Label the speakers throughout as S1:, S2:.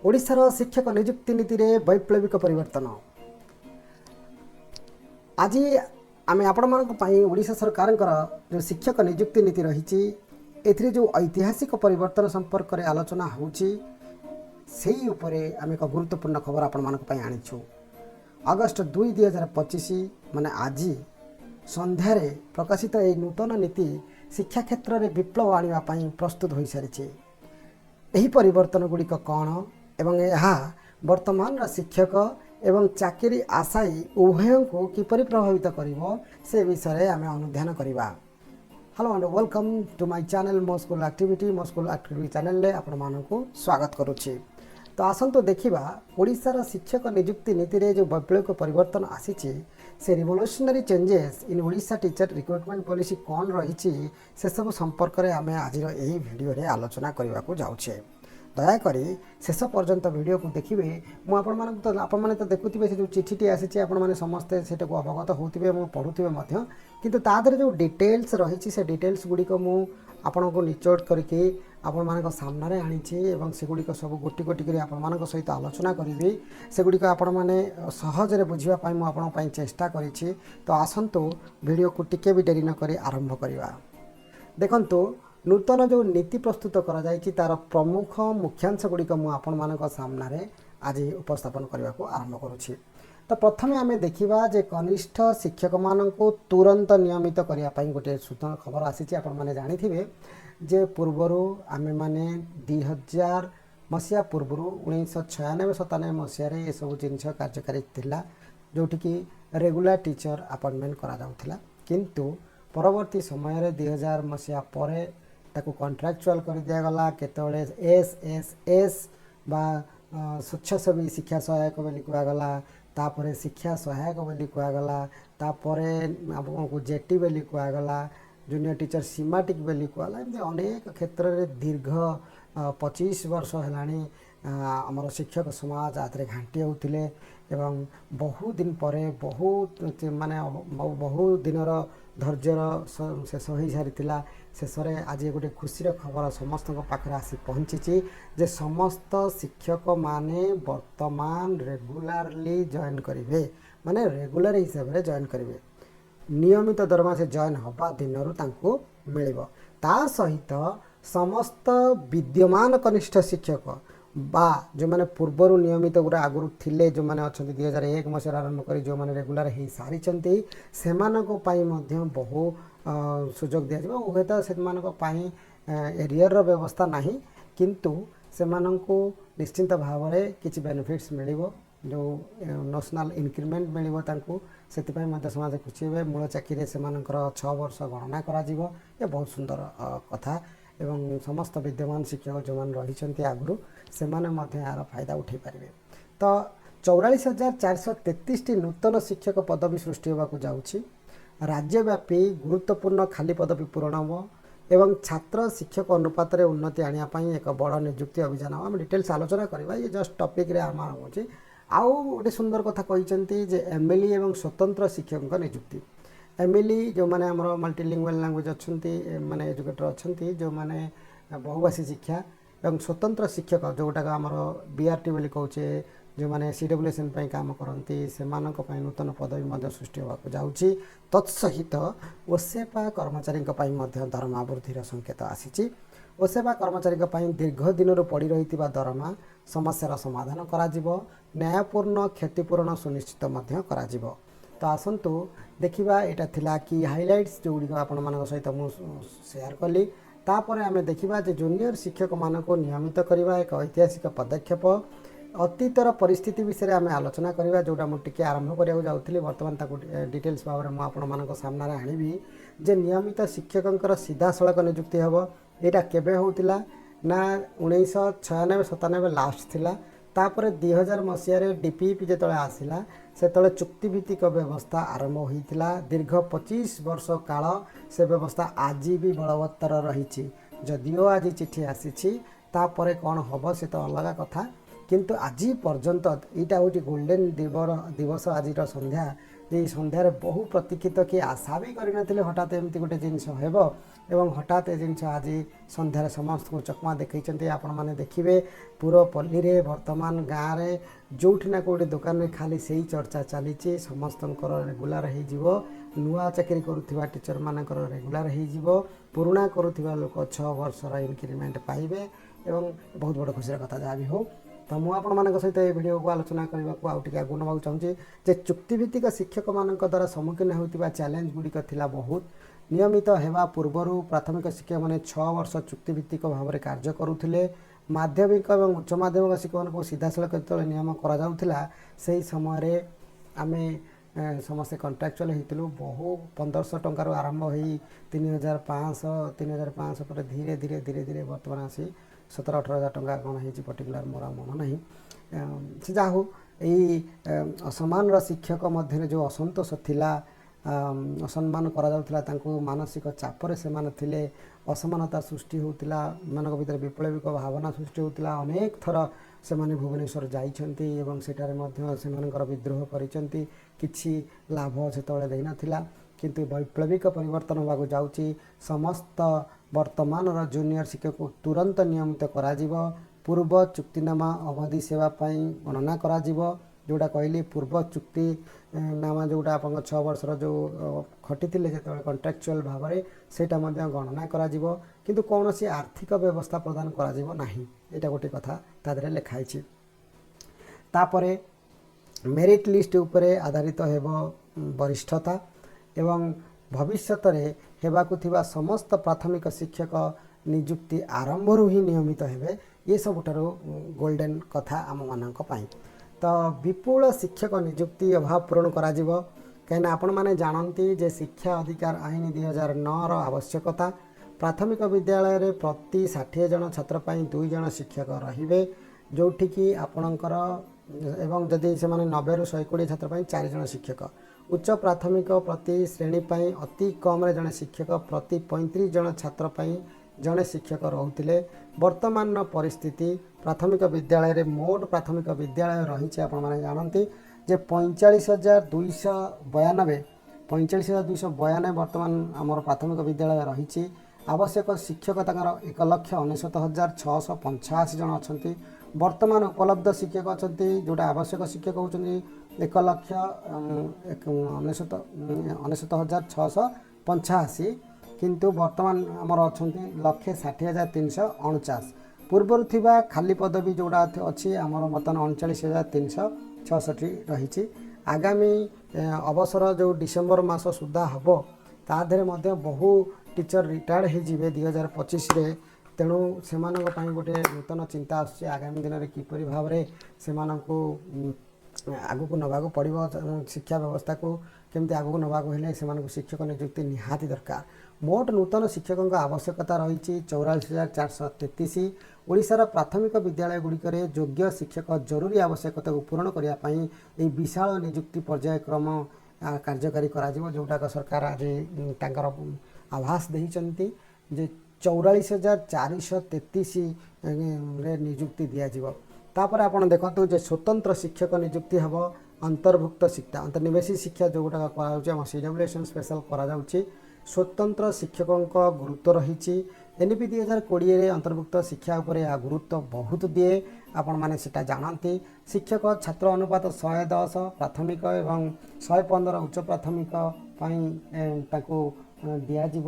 S1: ओडिशार शिक्षक नियुक्ति नीति रे वैप्लविक परिवर्तन। आज आम आपण ओडिशा सरकार जो शिक्षक नियुक्ति नीति रही एथिरे जो ऐतिहासिक परिवर्तन संपर्क में आलोचना होची सेही उपरे आम एक गुरुत्वपूर्ण खबर आपण आनीछु। अगस्ट 2 2025 माने आज संध्यारे प्रकाशित एक नूतन नीति शिक्षा क्षेत्र में विप्लव आने प्रस्तुत हो सारी। यही परिवर्तन गुड़िक कौन एवं यह वर्तमान शिक्षक एवं चाकरी आशायी उभय को किपरि प्रभावित करिवो से विषय आम अनुध्यान करवा। Hello and welcome to my channel मो स्कूल एक्टिविटी चैनल रे आपण मानकु स्वागत करुछि। तो आसंतु देखिबा ओडिशार शिक्षक नियुक्ति नीति रे जो वैप्लविक परिवर्तन आसीछि से revolutionary changes in Odisha teacher recruitment policy कौन रही से सब संपर्क में आम आज यही वीडियो रे आलोचना करने को जाऊे। दयाकोरी शेष पर्यंत वीडियो को देखिए। मुझे तो देखुवे से जो चिठीटी आसी आपने समस्ते से अवगत होते पढ़ुवे किंतु तादर जो डिटेल्स रही से डिटेल्स गुड़िक आपण को निचोड़ करके आपण मान सामने आनी से गुड़िक सब गोटी गोटी कर आपण सहित आलोचना करी से गुड़िक आपण मैंने सहजरे बुझापी मुझे चेष्टा करी। तो आसतु वीडियो को टिके भी डेरी नक आरंभ करवा। देखंतु नूतन जो नीति प्रस्तुत करा तार प्रमुख मुख्यांश गुड़िक मुझे सामने आज उपस्थापन करने को आरंभ करुँची। तो प्रथम आम देखा जे कनिष्ठ शिक्षक मान तुरंत नियमित करने गोटे सूचना खबर आसी। आपने जानी जे पूर्वर आम मैंने 2000 मसीहा पूर्व 1996-97 मसीह ये सब जिनस कार्यकारी थिला जोटिकी रेगुलर टीचर अपॉइंटमेंट करा जाउथिला किंतु परवर्ती समय 2000 मसीहा परे ताको कॉन्ट्रैक्चुअल कर दिया गला। केतळे एसएसएस बा स्वच्छसेवी शिक्षा सहायक बोली कहगला, तापरे शिक्षा सहायक बोली कहगला, तापरे आपको जेटी बोली कहगला, जूनियर टीचर सीमाटिक बोली कहला। एमती अनेक क्षेत्र में दीर्घ 25 वर्ष है आमर शिक्षक समाज आते घांटी होते एवं बहु दिन पर बहुत माने बहु दिनर धैर्यर शेष हो सारी शेष में आज गोटे खुशीर खबर समस्त पाखे आसी पहुँची जे समस्त शिक्षक माने वर्तमान रेगुलारली जॉइन करेंगे माने रेगुलर हिसाब से जॉइन करेंगे नियमित दरमा से जॉइन हवा दिन मिल ता सहित समस्त विद्यमान कनिष्ठ शिक्षक बा जो माने पूर्वर नियमित गुरा आगुरी थिले जो माने अच्छा 2001 मसीह आरंभ कर जो माने रेगुलर हो सारी से बहु सुजोग दिया हे तो से एरियर व्यवस्था नहीं किंतु से निश्चिंत भाव में किसी बेनिफिट्स मिल जो नेशनल इंक्रीमेंट मिल से समाज खुशी हुए। मूल चाकरी से 6 वर्ष गणना कर बहुत सुंदर कथा एवं समस्त विद्यमान शिक्षक जो मैंने रही आगु से यार फायदा उठे पारे। तो 44,433 नूतन शिक्षक पदवी सृष्टि होगा जाऊँगी। राज्यव्यापी गुरुत्वपूर्ण खाली पदवी पूरण एवं छात्र शिक्षक अनुपात उन्नति आने एक बड़ नियुक्ति अभियान आम डिटेल्स आलोचना करवा। ये जस्ट टॉपिक रे आम होची आउ गोटे सुंदर कथा कहते जे एमएलई एवं स्वतंत्र शिक्षक नियुक्ति। एमएलई जो मैंने आमर मल्टीलिंगुअल लैंग्वेज अच्छा माने एजुकेटर अच्छा जो मैंने बहुभाषी शिक्षा एवं स्वतंत्र शिक्षक जोटाक आमर बीआरटी बोली कहचे जो मैंने CWSN पे काम करती से नूतन पदवी सृष्टि होगा जाऊँगी। तत्सहित ओसेपा कर्मचारी दरमा वृद्धिर संकेत आसी। ओसेपा कर्मचारी दीर्घ दिन पड़ रही दरमा समस्यार समाधान करा न्यायपूर्ण क्षतिपूरण सुनिश्चित करा। तो आसतु देखा यहाँ थिला कि हाइलाइट्स जो गुड़िक आपण सहित शेयर कली। तापर आम देखा जूनियर शिक्षक मान नियमित करने एक ऐतिहासिक पदक्षेप अतीतर परिस्थिति विषय आम आलोचना करवा जोटा मुझे आरंभ करने जाऊँगी। बर्तमान डिटेल्स भाव में मुझे सामने आनी जे नियमित शिक्षक सीधा सड़क नियुक्ति हम यहाँ केवे होता ना 1996-97 लास्ट थिला। तापर 2000 मसीह डीपीपी जो आसला से चुक्तिभित्तिक व्यवस्था आरंभ होता। दीर्घ 25 वर्ष काल से व्यवस्था आज भी बलवत्तर रही। जदिओ आज चिठी आसी तापर कौन हम से तो अलग कथा किंतु आज पर्यंत यहाँ हूँ गोल्डेन दिवस आज संध्या ये सन्धार बहु प्रतीक्षित कि आशा भी कर हठात एमती गोटे जिनस एवं हठात ए जिनस आज सन्धार समस्त को चकमा देखते आपण मैंने देखिए पूरा पल्ली रे वर्तमान गाँव में जोठिना कौटे दुकान में खाली से ही चर्चा चली समस्त रेगुलार हो नुआ चाकरी करुवा टीचर मानकर रेगुलार हो पुराणा करुवा लोक 6 वर्षर इनक्रिमेंट पाइबे एवं बहुत बड़ खुशी कथा जहाँ भी हो। तो मुझे सहित ये वीडियो को आलोचना करने को आगे आगू ना चाहूँगी जे चुक्तिभित्तिक शिक्षक मान द्वारा सम्मुखीन होता चैलेंज गुड़िक थिला बहुत नियमित होगा पूर्वर प्राथमिक शिक्षक मैंने 6 वर्ष चुक्तिभित्तिक भाव में कार्य करुले माध्यमिक और उच्च माध्यमिक शिक्षक को सीधासख जो नियम करा से समय आम समस्ते कंट्राक्चुअल होती बहु 1500 टंकार आरंभ हो 3500 पर धीरे धीरे धीरे धीरे बर्तमान आसी 17-18 टंका कौन हो पर्टिकुलर मोर मन ना से जहाँ हो यही असमान शिक्षक मध्य जो असंतोष थिला असम्मान करा मानसिक चापर से थिले असमानता सृष्टि होता मान भर विप्लविक भावना सृष्टि होता अनेक थर से भुवनेश्वर जाइछन्ति एवं सेठारे मध्य सेमानकर विद्रोह करिछन्ति किछि लाभ सेतबेले देई नथिला किंतु वैप्लविक परिवर्तन होगा जाउछि समस्त वर्तमान जूनियर शिक्षक को तुरंत नियमित करा जिवो पूर्व चुक्तिनामा अवधि सेवा पई गणना करा जिवो जोड़ा कहली पूर्व चुक्ति नामा जोटा आप 6 वर्षर जो खटी जो कंट्राक्चुअल भाव में सेटा गणना करा जिवो किंतु कौन सी आर्थिक व्यवस्था प्रदान करा जिवो नाही एटा गोटे कथा तादरे लिखाई तापरे मेरिट लिस्ट उपरे आधारित हेबो वरिष्ठता एवं भविष्यत रे हेबाकु थिबा समस्त प्राथमिक शिक्षक नियुक्ति आरंभ ही नियमित हेबे ये सबुठारो गोल्डन कथा आम मानक पाई। तो विपुल शिक्षक नियुक्ति अभाव पूरण करा जिवो कहीं आपण मैंने जानती जे शिक्षा अधिकार आईन 2009 आवश्यकता प्राथमिक विद्यालय रे प्रति 60 जन छात्र पाई 2 जन शिक्षक रहिबे जोठिकी आपणकर एवं जदि से 90 ରୁ 120 छात्र पाई 4 जन शिक्षक उच्च प्राथमिक प्रति श्रेणी पाई अति कम रे जन शिक्षक प्रति 35 जन छात्र पाई जड़े शिक्षक रोते वर्तमान परिस्थिति प्राथमिक विद्यालय रे मोट प्राथमिक विद्यालय रही जानती जे 45,292 वर्तमान आमर प्राथमिक विद्यालय रही आवश्यक शिक्षक 1,69,685 जन अच्छा वर्तमान उपलब्ध शिक्षक अच्छा जोटा आवश्यक शिक्षक होती 1,69,685 किंतु वर्तमान आमर अच्छा 1,60,349 पूर्वर थिबा खाली पदवी जोड़ा अच्छी आमर बर्तमान 39,366 रही आगामी अवसर जो डिसेम्बर मास सुधा हम ताधे बहु टीचर रिटायर्ड हो 2025 रे तेणु से गोटे नूतन चिंता आगामी दिन में किपरि भाव में से आगू को नवाक पड़ो शिक्षा व्यवस्था को केमती आगू नवाक हेले से शिक्षक नियुक्ति निहाती दरकार मोट नूतन शिक्षकों आवश्यकता रही 44,433 ओडिशार प्राथमिक विद्यालय गुड़िक योग्य शिक्षक जरूरी आवश्यकता को पूरण करने विशाल नियुक्ति पर्यायक्रम कार्यकारी जोटाक सरकार आज तांकर आभास देइचंती जे 44,433 नियुक्ति दिज्व तापर आप देखते जे स्वतंत्र शिक्षक नियुक्ति हम अंतर्भुक्त शिक्षा अंतर्निवेशी शिक्षा जोटा कराम CWSN स्पेशल करा स्वतंत्र शिक्षकों गुरुत्व रही NEP 2020 अंतर्भुक्त शिक्षा उपरे गुरुत्व बहुत दिए आपण मैंने सेटा जानती शिक्षक छात्र अनुपात 110 प्राथमिक एवं 115 उच्च प्राथमिक ताको दिज्व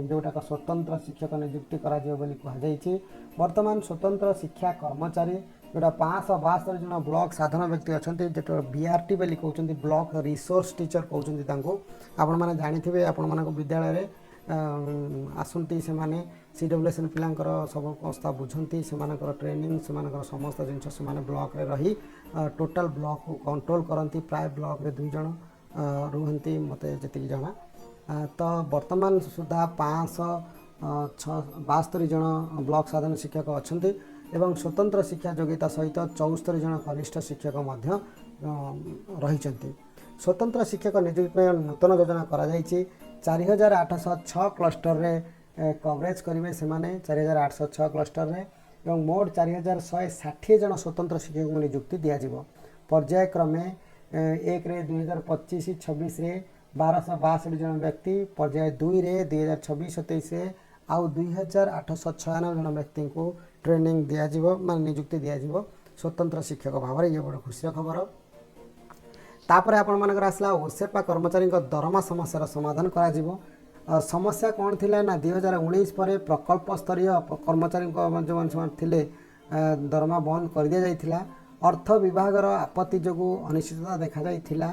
S1: जोटाक स्वतंत्र शिक्षक नियुक्ति कहुई वर्तमान स्वतंत्र शिक्षा कर्मचारी जोटा 572 जन ब्लॉक साधारण व्यक्ति अच्छा जो BRT बोली कहते ब्लॉक रिसोर्स टीचर कहते आपण मैंने जानी आपण मान विद्यालय आसती से CWSN पिलांकर सब अवस्था बुझंती से ट्रेनिंग से समस्त जिन से ब्लॉक रे रही टोटल ब्लॉक को कंट्रोल करती प्राय ब्लॉक रे 2 जन रुहंती मते जति जना तो वर्तमान सुधा 572 जन ब्लॉक साधारण शिक्षक अच्छा एवं स्वतंत्र शिक्षा योग्यता सहित 74 जन कनिष्ठ शिक्षक रही स्वतंत्र शिक्षक नियुक्ति नूतन योजना करा 4,806 क्लस्टर रे कवरेज करेंगे से 4,806 क्लस्टर रे एवं मोट 4,160 जन स्वतंत्र शिक्षक को नियुक्ति दिज्व पर्यायक्रमे एक 2025-26 1262 जन व्यक्ति, पर्याय 2 रे 2026-27 आउ 2896 जन व्यक्ति को ट्रेनिंग दिज्व मान नियुक्ति दिज्व स्वतंत्र शिक्षक भाव में। ये बड़ खुशी खबर। तापर आपण मानकर आसला ओसेपा कर्मचारी दरमा समस्यार समाधान करा। समस्या कौन थिला ना 2019 पर प्रकल्प स्तरीय कर्मचारी जो थिले दरमा बंद कर दिया जाइथिला। अर्थ विभागर आपत्ति जो अनिश्चितता देखा जाइथिला।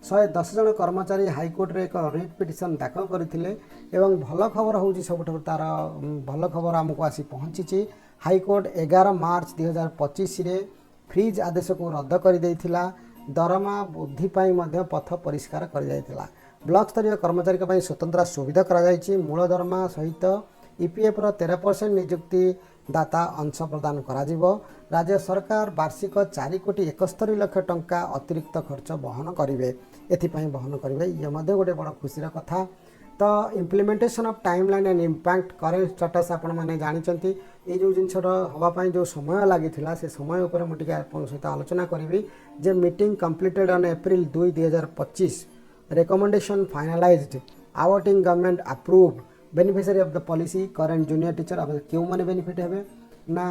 S1: 110 जन कर्मचारी हाईकोर्ट रे एक रिट पिटिशन दाखल करथिले एवं भल खबर होउची सबठो तार भल खबर आमको आसी पहुंची। हाईकोर्ट 11 मार्च 2025 रे फ्रीज आदेश को रद्द कर देइथिला। दरमा वृद्धि पाई मध्य पथ परिष्कार कर जाइथिला। ब्लॉक स्तरीय कर्मचारी के स्वतंत्र सुविधा करा जाइछि। मूल दरमा सहित ईपीएफ रो 13% नियुक्ति दाता अंश प्रदान करा जिवो। राज्य सरकार वार्षिक 4,71,00,000 टंका अतिरिक्त खर्च बहन करिवे। एथिपाई बहन करिवे ये मध्य गोटे बड़ खुशीर कथा। तो implementation of timeline and impact current status आपण माने जानिचंती। ये जो जिनसर हवापाई जो समय लगी से समय उपर मुझे आपन सहित आलोचना करी। जे meeting completed on April 2, 2025 recommendation finalized आउटिंग government approve beneficiary of the policy current junior teacher अब क्यों माने बेनिफिट हेबे ना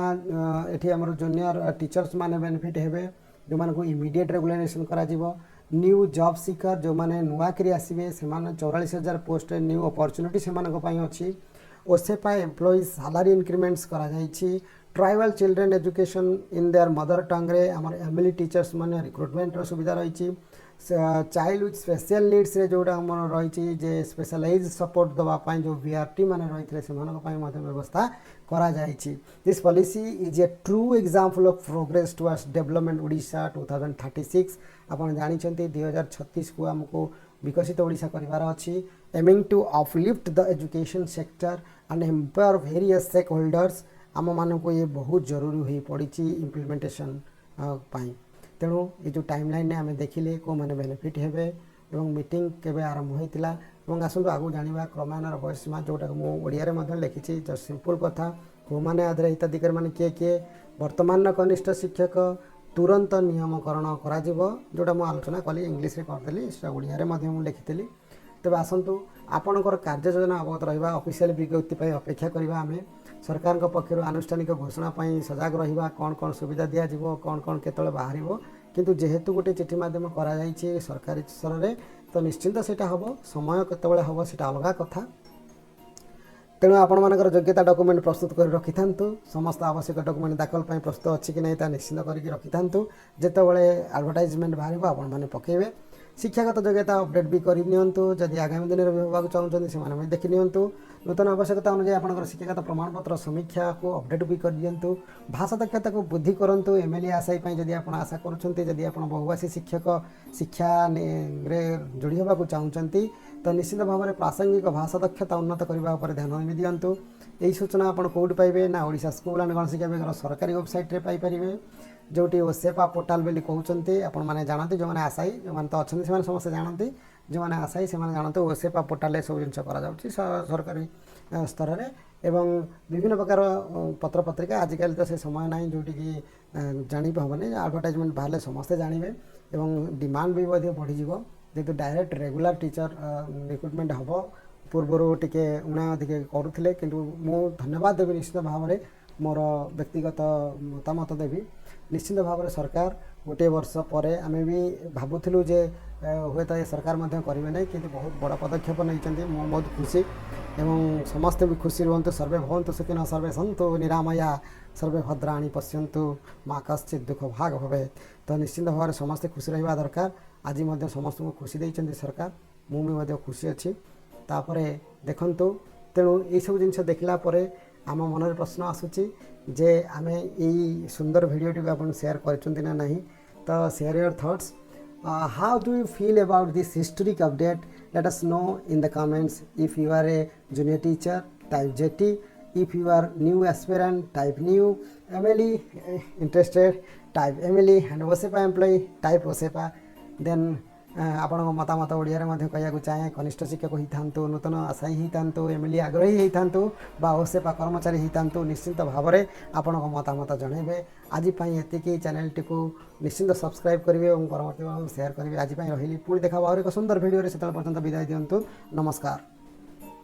S1: एठी हमर जूनियर टीचर्स माने बेनिफिट हेबे जो मान को इमीडिएट रेगुलराइजेशन करा जिवो। न्यू जॉब सीकर जो माने नुआ करी आसीबे से माने 44,000 पोस्ट न्यू अपॉर्चुनिटी से मानक पई अछि। ओसेपा एम्प्लॉइज सैलरी इंक्रीमेंट्स करा जाइछि। Tribal children education in their mother tongue रे हमर एमएलई टीचर्स माने रिक्रुटमेंट रो सुविधा रहिछि। चाइल्ड विथ स्पेशल नीड्स रे जोड़ा हमर रहिछि जे स्पेशलाइज सपोर्ट दवा पाई जो वीआरटी माने रहिथिले से मानक पई मते व्यवस्था करा जाइछि। This policy is a true example of progress towards development Odisha 2036। आपण जानिछंती 2036 को हमको विकसित ओडिशा करिवार अछि। Aiming to uplift the education sector and empower various stakeholders आम मानक ये बहुत जरूरी हो पड़ी इम्प्लीमेंटेशन पाई। तेणु ये जो टाइमलाइन आम देखिले को माने बेनिफिट हेबे एवं मीटिंग केबे आरंभ होइतिला एवं आसंतु आगु जानिबा क्रमान्वयर बयसीमा जोटा मो ओडिया मध्य लिखिछि जस्ट सिंपल कथा को माने आधर हिताधिकारी माने किए वर्तमान कनिष्ठ शिक्षक तुरंत नियमकरण करा जिवो जोटा मो आलोचना कली इंग्लिश रे करदेली से ओडिया मध्य मु लिखिथिली। तेबे आसंतु आपणकर कार्य योजना अवगत रहिबा ऑफिशियल विज्ञप्ति पई अपेक्षा करिबा। आमे सरकार को पक्षर आनुष्ठानिक घोषणा पई सजग रहिबा कौन कौन सुविधा दिया जिवो कौन कौन केतले बाहरिबो किंतु जेहेतु गोटे चिठी माध्यम करा जाइछि सरकारी स्तर रे तो निश्चिंत सेटा हबो समय केतले हबो सेटा अलगा कथा। तेणु आपण मानकर योग्यता डॉक्यूमेंट प्रस्तुत कर रखि थांतु। समस्त आवश्यक डॉक्यूमेंट दाखल पई प्रस्तुत अछि कि नै ता निश्चिंत करिक रखि थांतु। जेतेबेले एडवर्टाइजमेंट बाहरिबो आपण माने पकेइबे। शिक्षागत योग्यता अपडेट भी कर नियंतु। जदि आगामी दिन में होगा चाहते से देखि नियंतु। नूतन आवश्यकता अनुसार आपंकर शिक्षागत प्रमाणपत्र समीक्षा को अपडेट भी कर दियंतु। भाषा दक्षता को वृद्धि करंतु। एमएलए आशाई जदि आप आशा करुँच जदि आप बहुभाषी शिक्षक शिक्षा रे जोड़ी होगा चाहते तो निश्चित भाव में प्रासंगिक भाषा दक्षता उन्नत करने पर ध्यान भी दियंतु। यही सूचना आप कौट पाइबे ना ओडिशा स्कूल एंड गणशिक्षा विभाग सरकारी वेबसाइट रे पाई परिबे जोटी ओसेपा पोर्टाल बोली कहते आपण मैंने जानते जो मैंने आशाई जो मैंने तो अच्छा से समस्त जानते जो मैंने आशाई से जानते ओसेपा पोर्टाल सब जिन सरकारी स्तर में एवं विभिन्न प्रकार पत्र पत्रिका आजिकल तो से समय ना जोटि कि जानी हेनी आडभटाइजमेंट बाहर समस्ते जानवे एवं डिमांड भी बढ़ीज जेहतु डायरेक्ट रेगुलर टीचर रिक्रुटमेंट हम पूर्वर टिके उणा टिके करुले कि धन्यवाद देवी निश्चित भाव में मोर व्यक्तिगत मतामत देवी। निश्चित भाव में सरकार गोटे वर्ष पर आम भी भावुलु जे हे तो ये सरकार करेंगे ना कि बहुत बड़ा पदक्षेप नहीं बहुत खुशी एवं समस्ते भी खुशी रुहतु। सर्वे भवन्तु सुखिनः सर्वे सन्तु निरामया सर्वे भद्राणि पश्यन्तु माँ कश्चित् दुःख भाग भवेत्। तो निश्चित भाव में समस्ते खुशी रहा दरकार। आज समस्त को खुशी देते सरकार मुझे खुशी अच्छी तापरे देखंतु। तेणु ये सब जिनस देखला आम मन प्रश्न आसूची जे आमे यही सुंदर वीडियो टी आप शेयर करचंती ना नहीं तो share your thoughts. How do you feel about this historic update? Let us know in the comments. If you are a junior teacher type JT, if you are new aspirant type new, MLE interested type MLE, and OSEPA employ type OSEPA. Then ଆପଣଙ୍କ ମତାମତ ଓଡ଼ିଆରେ ମଧ୍ୟ କହିବାକୁ ଚାହେଁ। କନିଷ୍ଠ ଶିକ୍ଷକ ହେଇଥାନ୍ତୁ, ନୂତନ ଆଶାୟୀ ହେଇଥାନ୍ତୁ, ଏମିଲି ଆଗ୍ରହୀ ହେଇଥାନ୍ତୁ ବା ଓସେପା କର୍ମଚାରୀ ହେଇଥାନ୍ତୁ, ନିଶ୍ଚିନ୍ତ ଭାବରେ ଆପଣଙ୍କ ମତାମତ ଜଣାଇବେ। ଆଜି ପାଇଁ ଏତିକି। ଚ୍ୟାନେଲଟିକୁ ନିଶ୍ଚିନ୍ତ ସବସ୍କ୍ରାଇବ୍ କରିବେ ଏବଂ ପରବର୍ତ୍ତୀ ସେୟାର କରିବେ। ଆଜି ପାଇଁ ରହିଲି, ପୁଣି ଦେଖା ଆହୁରି ଏକ ସୁନ୍ଦର ଭିଡ଼ିଓରେ। ସେତେବେଳେ ପର୍ଯ୍ୟନ୍ତ ବିଦାୟ ଦିଅନ୍ତୁ। ନମସ୍କାର।